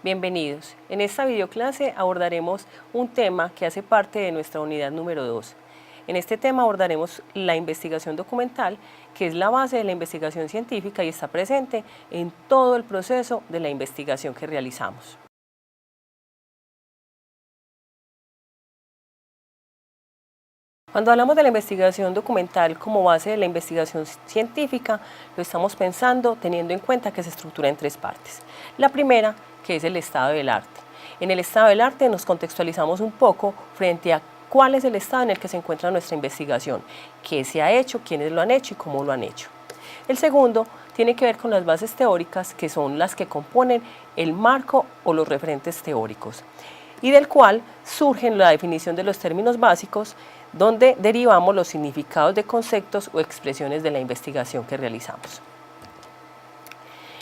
Bienvenidos. En esta videoclase abordaremos un tema que hace parte de nuestra unidad número 2. En este tema abordaremos la investigación documental, que es la base de la investigación científica y está presente en todo el proceso de la investigación que realizamos. Cuando hablamos de la investigación documental como base de la investigación científica, lo estamos pensando teniendo en cuenta que se estructura en tres partes. La primera, que es el estado del arte. En el estado del arte nos contextualizamos un poco frente a cuál es el estado en el que se encuentra nuestra investigación, qué se ha hecho, quiénes lo han hecho y cómo lo han hecho. El segundo tiene que ver con las bases teóricas, que son las que componen el marco o los referentes teóricos, y del cual surgen la definición de los términos básicos, donde derivamos los significados de conceptos o expresiones de la investigación que realizamos.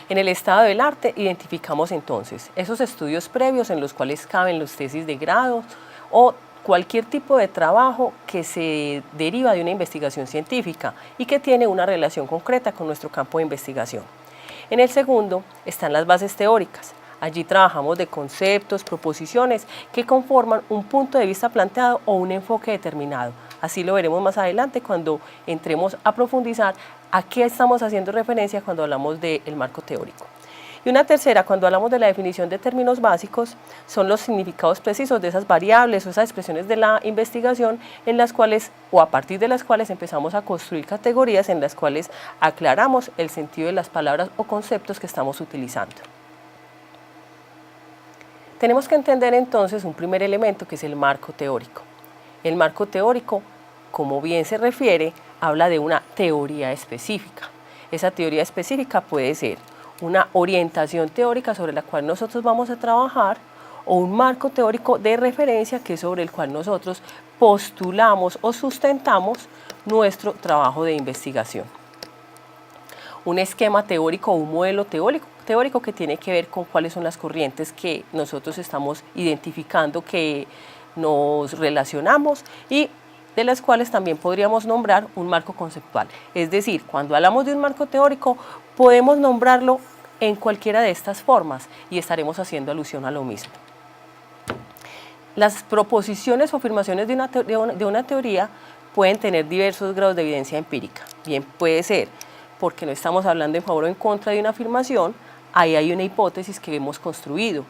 En el estado del arte identificamos entonces esos estudios previos en los cuales caben los tesis de grado o cualquier tipo de trabajo que se deriva de una investigación científica y que tiene una relación concreta con nuestro campo de investigación. En el segundo están las bases teóricas. Allí trabajamos de conceptos, proposiciones que conforman un punto de vista planteado o un enfoque determinado. Así lo veremos más adelante cuando entremos a profundizar a qué estamos haciendo referencia cuando hablamos del marco teórico. Y una tercera, cuando hablamos de la definición de términos básicos, son los significados precisos de esas variables o esas expresiones de la investigación en las cuales o a partir de las cuales empezamos a construir categorías en las cuales aclaramos el sentido de las palabras o conceptos que estamos utilizando. Tenemos que entender entonces un primer elemento que es el marco teórico. El marco teórico, como bien se refiere, habla de una teoría específica. Esa teoría específica puede ser una orientación teórica sobre la cual nosotros vamos a trabajar o un marco teórico de referencia que es sobre el cual nosotros postulamos o sustentamos nuestro trabajo de investigación. Un esquema teórico o un modelo teórico que tiene que ver con cuáles son las corrientes que nosotros estamos identificando, que nos relacionamos y de las cuales también podríamos nombrar un marco conceptual. Es decir, cuando hablamos de un marco teórico, podemos nombrarlo en cualquiera de estas formas y estaremos haciendo alusión a lo mismo. Las proposiciones o afirmaciones de una teoría pueden tener diversos grados de evidencia empírica. Bien, puede ser porque no estamos hablando en favor o en contra de una afirmación, ahí hay una hipótesis que hemos construido.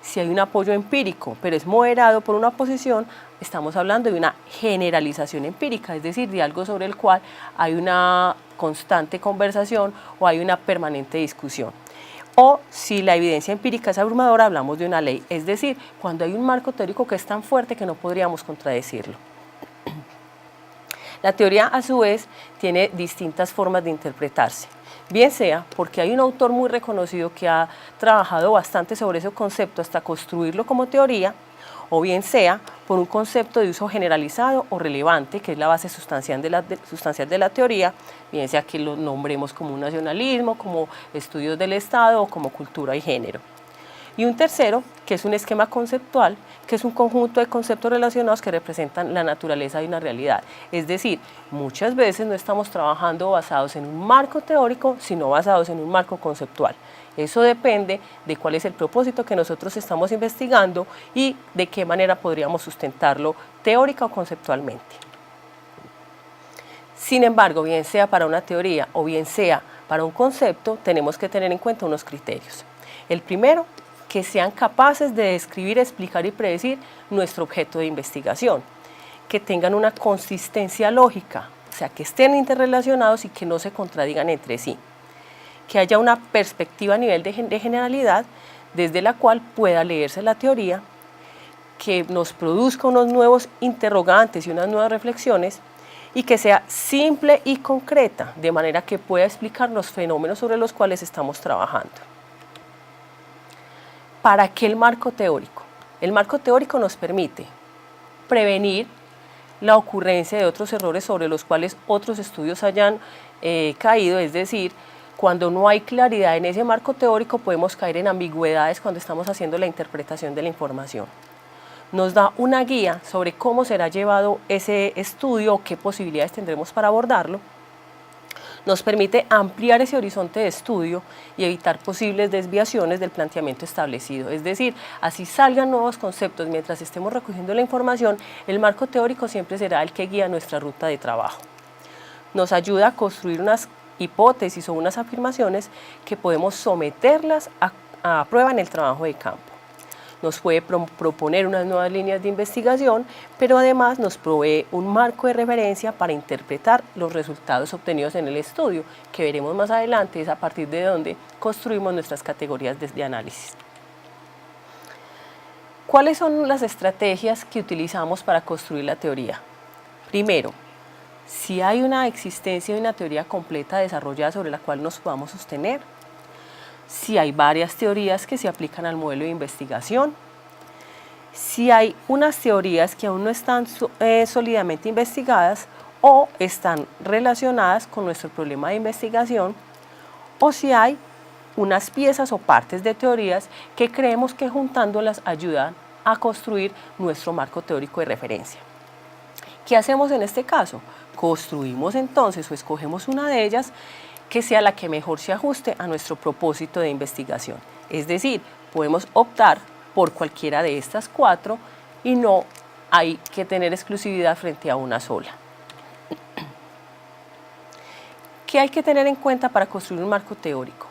Si hay un apoyo empírico, pero es moderado por una posición, estamos hablando de una generalización empírica, es decir, de algo sobre el cual hay una constante conversación o hay una permanente discusión. O si la evidencia empírica es abrumadora, hablamos de una ley, es decir, cuando hay un marco teórico que es tan fuerte que no podríamos contradecirlo. La teoría, a su vez, tiene distintas formas de interpretarse, bien sea porque hay un autor muy reconocido que ha trabajado bastante sobre ese concepto hasta construirlo como teoría, o bien sea por un concepto de uso generalizado o relevante, que es la base sustancial de la teoría, bien sea que lo nombremos como un nacionalismo, como estudios del Estado o como cultura y género. Y un tercero, que es un esquema conceptual, que es un conjunto de conceptos relacionados que representan la naturaleza de una realidad. Es decir, muchas veces no estamos trabajando basados en un marco teórico, sino basados en un marco conceptual. Eso depende de cuál es el propósito que nosotros estamos investigando y de qué manera podríamos sustentarlo teórica o conceptualmente. Sin embargo, bien sea para una teoría o bien sea para un concepto, tenemos que tener en cuenta unos criterios. El primero, que sean capaces de describir, explicar y predecir nuestro objeto de investigación, que tengan una consistencia lógica, o sea, que estén interrelacionados y que no se contradigan entre sí, que haya una perspectiva a nivel de generalidad desde la cual pueda leerse la teoría, que nos produzca unos nuevos interrogantes y unas nuevas reflexiones y que sea simple y concreta, de manera que pueda explicar los fenómenos sobre los cuales estamos trabajando. ¿Para qué el marco teórico? El marco teórico nos permite prevenir la ocurrencia de otros errores sobre los cuales otros estudios hayan caído, es decir, cuando no hay claridad en ese marco teórico podemos caer en ambigüedades cuando estamos haciendo la interpretación de la información. Nos da una guía sobre cómo será llevado ese estudio o qué posibilidades tendremos para abordarlo. Nos permite ampliar ese horizonte de estudio y evitar posibles desviaciones del planteamiento establecido. Es decir, así salgan nuevos conceptos mientras estemos recogiendo la información, el marco teórico siempre será el que guía nuestra ruta de trabajo. Nos ayuda a construir unas hipótesis o unas afirmaciones que podemos someterlas a prueba en el trabajo de campo. Nos puede proponer unas nuevas líneas de investigación, pero además nos provee un marco de referencia para interpretar los resultados obtenidos en el estudio, que veremos más adelante, es a partir de donde construimos nuestras categorías de análisis. ¿Cuáles son las estrategias que utilizamos para construir la teoría? Primero, si hay una existencia de una teoría completa desarrollada sobre la cual nos podamos sostener, si hay varias teorías que se aplican al modelo de investigación, si hay unas teorías que aún no están sólidamente investigadas o están relacionadas con nuestro problema de investigación, o si hay unas piezas o partes de teorías que creemos que juntándolas ayudan a construir nuestro marco teórico de referencia. ¿Qué hacemos en este caso? Construimos entonces o escogemos una de ellas que sea la que mejor se ajuste a nuestro propósito de investigación. Es decir, podemos optar por cualquiera de estas 4 y no hay que tener exclusividad frente a una sola. ¿Qué hay que tener en cuenta para construir un marco teórico?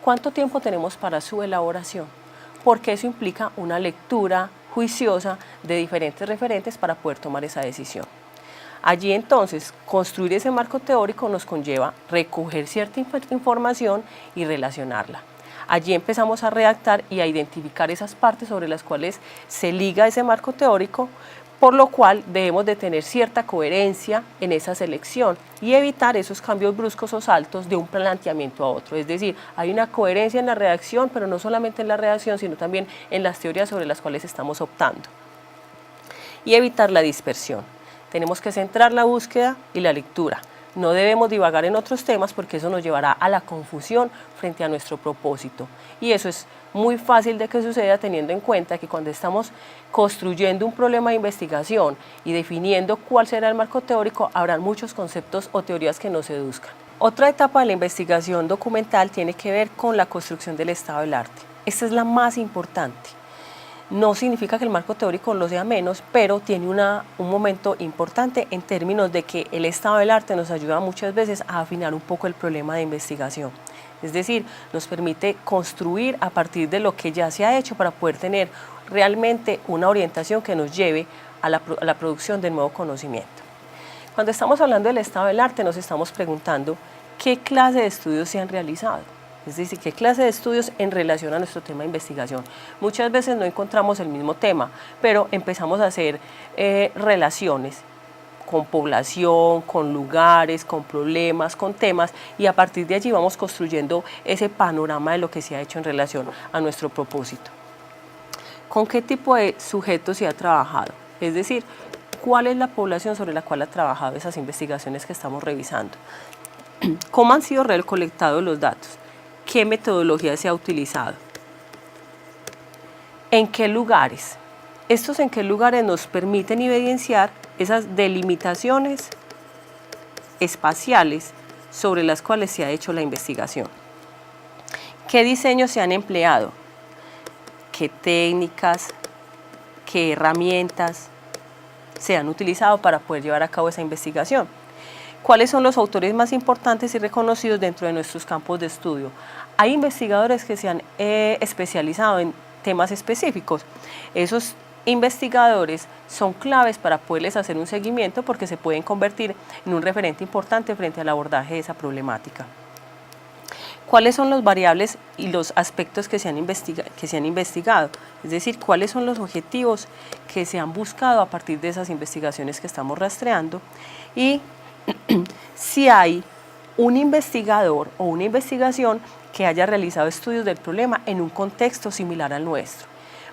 ¿Cuánto tiempo tenemos para su elaboración? Porque eso implica una lectura juiciosa de diferentes referentes para poder tomar esa decisión. Allí entonces, construir ese marco teórico nos conlleva recoger cierta información y relacionarla. Allí empezamos a redactar y a identificar esas partes sobre las cuales se liga ese marco teórico, por lo cual debemos de tener cierta coherencia en esa selección y evitar esos cambios bruscos o saltos de un planteamiento a otro. Es decir, hay una coherencia en la redacción, pero no solamente en la redacción, sino también en las teorías sobre las cuales estamos optando. Y evitar la dispersión. Tenemos que centrar la búsqueda y la lectura. No debemos divagar en otros temas porque eso nos llevará a la confusión frente a nuestro propósito. Y eso es muy fácil de que suceda teniendo en cuenta que cuando estamos construyendo un problema de investigación y definiendo cuál será el marco teórico, habrán muchos conceptos o teorías que nos seduzcan. Otra etapa de la investigación documental tiene que ver con la construcción del estado del arte. Esta es la más importante. No significa que el marco teórico lo sea menos, pero tiene un momento importante en términos de que el estado del arte nos ayuda muchas veces a afinar un poco el problema de investigación. Es decir, nos permite construir a partir de lo que ya se ha hecho para poder tener realmente una orientación que nos lleve a la producción del nuevo conocimiento. Cuando estamos hablando del estado del arte, nos estamos preguntando qué clase de estudios se han realizado. Es decir, qué clase de estudios en relación a nuestro tema de investigación. Muchas veces no encontramos el mismo tema, pero empezamos a hacer relaciones con población, con lugares, con problemas, con temas, y a partir de allí vamos construyendo ese panorama de lo que se ha hecho en relación a nuestro propósito. ¿Con qué tipo de sujetos se ha trabajado? Es decir, ¿cuál es la población sobre la cual ha trabajado esas investigaciones que estamos revisando? ¿Cómo han sido recolectados los datos? ¿Qué metodología se ha utilizado? ¿En qué lugares? Estos en qué lugares nos permiten evidenciar esas delimitaciones espaciales sobre las cuales se ha hecho la investigación. ¿Qué diseños se han empleado? ¿Qué técnicas, qué herramientas se han utilizado para poder llevar a cabo esa investigación? ¿Cuáles son los autores más importantes y reconocidos dentro de nuestros campos de estudio? Hay investigadores que se han especializado en temas específicos. Esos investigadores son claves para poderles hacer un seguimiento porque se pueden convertir en un referente importante frente al abordaje de esa problemática. ¿Cuáles son los variables y los aspectos que se han investigado? Es decir, ¿cuáles son los objetivos que se han buscado a partir de esas investigaciones que estamos rastreando? Y si hay un investigador o una investigación que haya realizado estudios del problema en un contexto similar al nuestro.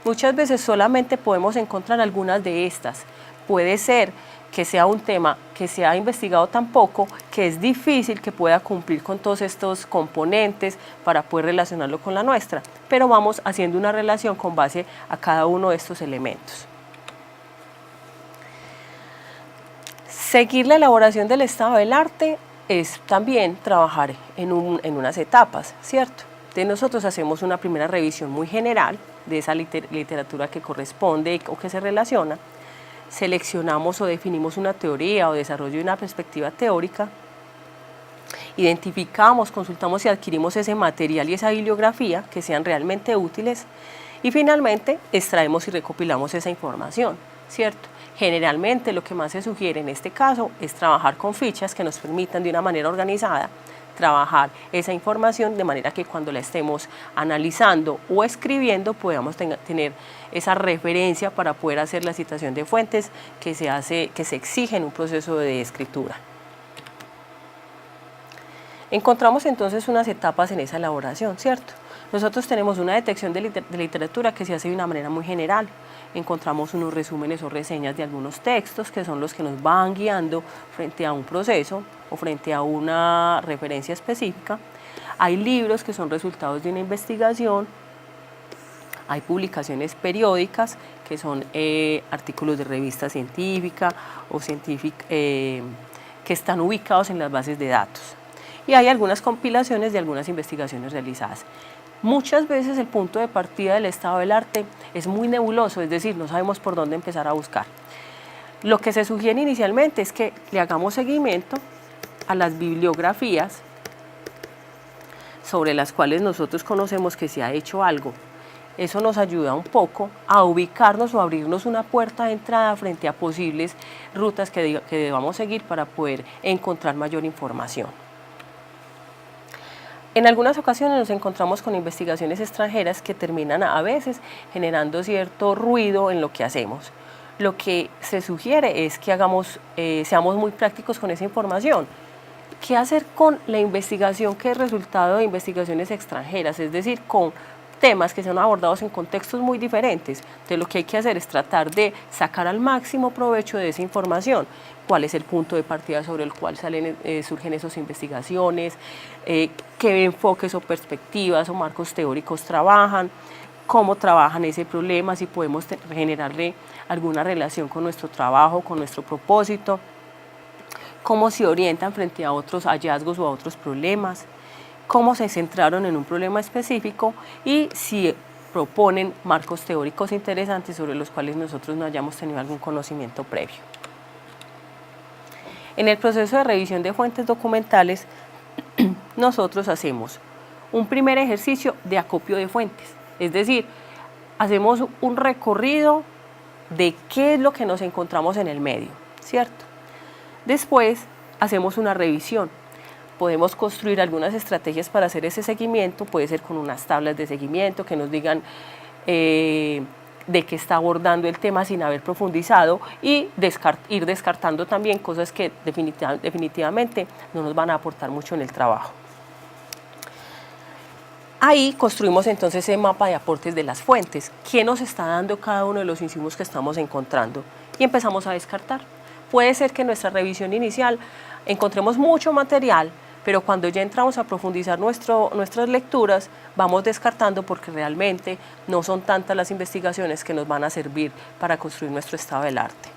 Muchas veces solamente podemos encontrar algunas de estas. Puede ser que sea un tema que se ha investigado tan poco que es difícil que pueda cumplir con todos estos componentes para poder relacionarlo con la nuestra, pero vamos haciendo una relación con base a cada uno de estos elementos. Seguir la elaboración del estado del arte es también trabajar en unas etapas, ¿cierto? Entonces nosotros hacemos una primera revisión muy general de esa literatura que corresponde o que se relaciona, seleccionamos o definimos una teoría o desarrollo de una perspectiva teórica, identificamos, consultamos y adquirimos ese material y esa bibliografía que sean realmente útiles y finalmente extraemos y recopilamos esa información, ¿cierto? Generalmente lo que más se sugiere en este caso es trabajar con fichas que nos permitan de una manera organizada trabajar esa información de manera que cuando la estemos analizando o escribiendo podamos tener esa referencia para poder hacer la citación de fuentes que se exige en un proceso de escritura. Encontramos entonces unas etapas en esa elaboración, ¿cierto? Nosotros tenemos una detección de literatura que se hace de una manera muy general. Encontramos unos resúmenes o reseñas de algunos textos que son los que nos van guiando frente a un proceso o frente a una referencia específica. Hay libros que son resultados de una investigación. Hay publicaciones periódicas que son artículos de revista científica o que están ubicados en las bases de datos. Y hay algunas compilaciones de algunas investigaciones realizadas. Muchas veces el punto de partida del estado del arte es muy nebuloso, es decir, no sabemos por dónde empezar a buscar. Lo que se sugiere inicialmente es que le hagamos seguimiento a las bibliografías sobre las cuales nosotros conocemos que se ha hecho algo. Eso nos ayuda un poco a ubicarnos o abrirnos una puerta de entrada frente a posibles rutas que debamos seguir para poder encontrar mayor información. En algunas ocasiones nos encontramos con investigaciones extranjeras que terminan a veces generando cierto ruido en lo que hacemos. Lo que se sugiere es que seamos muy prácticos con esa información. ¿Qué hacer con la investigación que es resultado de investigaciones extranjeras? Es decir, con temas que son abordados en contextos muy diferentes. Entonces lo que hay que hacer es tratar de sacar al máximo provecho de esa información. ¿Cuál es el punto de partida sobre el cual surgen esas investigaciones? ¿Qué enfoques o perspectivas o marcos teóricos trabajan? ¿Cómo trabajan ese problema? Si podemos generarle alguna relación con nuestro trabajo, con nuestro propósito. ¿Cómo se orientan frente a otros hallazgos o a otros problemas? ¿Cómo se centraron en un problema específico? Y si proponen marcos teóricos interesantes sobre los cuales nosotros no hayamos tenido algún conocimiento previo. En el proceso de revisión de fuentes documentales, nosotros hacemos un primer ejercicio de acopio de fuentes, es decir, hacemos un recorrido de qué es lo que nos encontramos en el medio, ¿cierto? Después hacemos una revisión. Podemos construir algunas estrategias para hacer ese seguimiento, puede ser con unas tablas de seguimiento que nos digan de qué está abordando el tema sin haber profundizado y ir descartando también cosas que definitivamente no nos van a aportar mucho en el trabajo. Ahí construimos entonces ese mapa de aportes de las fuentes, qué nos está dando cada uno de los insumos que estamos encontrando y empezamos a descartar. Puede ser que en nuestra revisión inicial encontremos mucho material, pero cuando ya entramos a profundizar nuestras lecturas, vamos descartando porque realmente no son tantas las investigaciones que nos van a servir para construir nuestro estado del arte.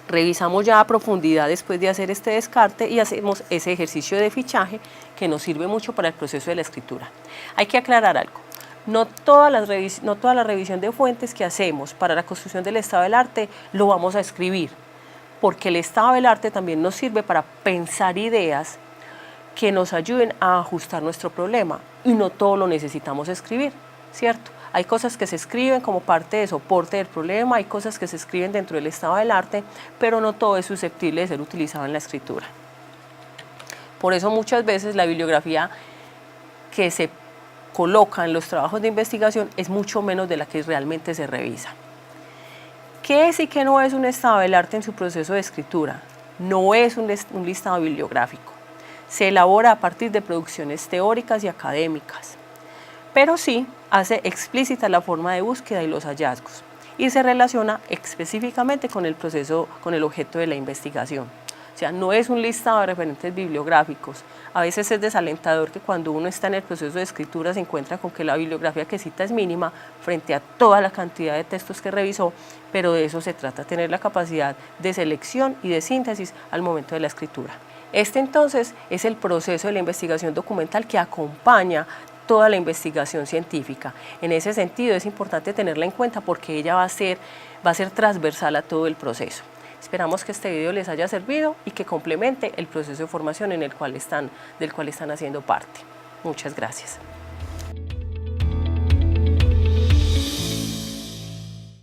Revisamos ya a profundidad después de hacer este descarte y hacemos ese ejercicio de fichaje que nos sirve mucho para el proceso de la escritura. Hay que aclarar algo. No toda la revisión de fuentes que hacemos para la construcción del estado del arte lo vamos a escribir, porque el estado del arte también nos sirve para pensar ideas que nos ayuden a ajustar nuestro problema y no todo lo necesitamos escribir, ¿cierto? Hay cosas que se escriben como parte de soporte del problema, hay cosas que se escriben dentro del estado del arte, pero no todo es susceptible de ser utilizado en la escritura. Por eso muchas veces la bibliografía que se coloca en los trabajos de investigación es mucho menos de la que realmente se revisa. ¿Qué es y qué no es un estado del arte en su proceso de escritura? No es un listado bibliográfico. Se elabora a partir de producciones teóricas y académicas, pero sí hace explícita la forma de búsqueda y los hallazgos y se relaciona específicamente con el proceso, con el objeto de la investigación. O sea, no es un listado de referentes bibliográficos. A veces es desalentador que cuando uno está en el proceso de escritura se encuentra con que la bibliografía que cita es mínima frente a toda la cantidad de textos que revisó, pero de eso se trata, tener la capacidad de selección y de síntesis al momento de la escritura. Este entonces es el proceso de la investigación documental que acompaña toda la investigación científica. En ese sentido es importante tenerla en cuenta porque ella va a ser transversal a todo el proceso. Esperamos que este video les haya servido y que complemente el proceso de formación del cual están haciendo parte. Muchas gracias.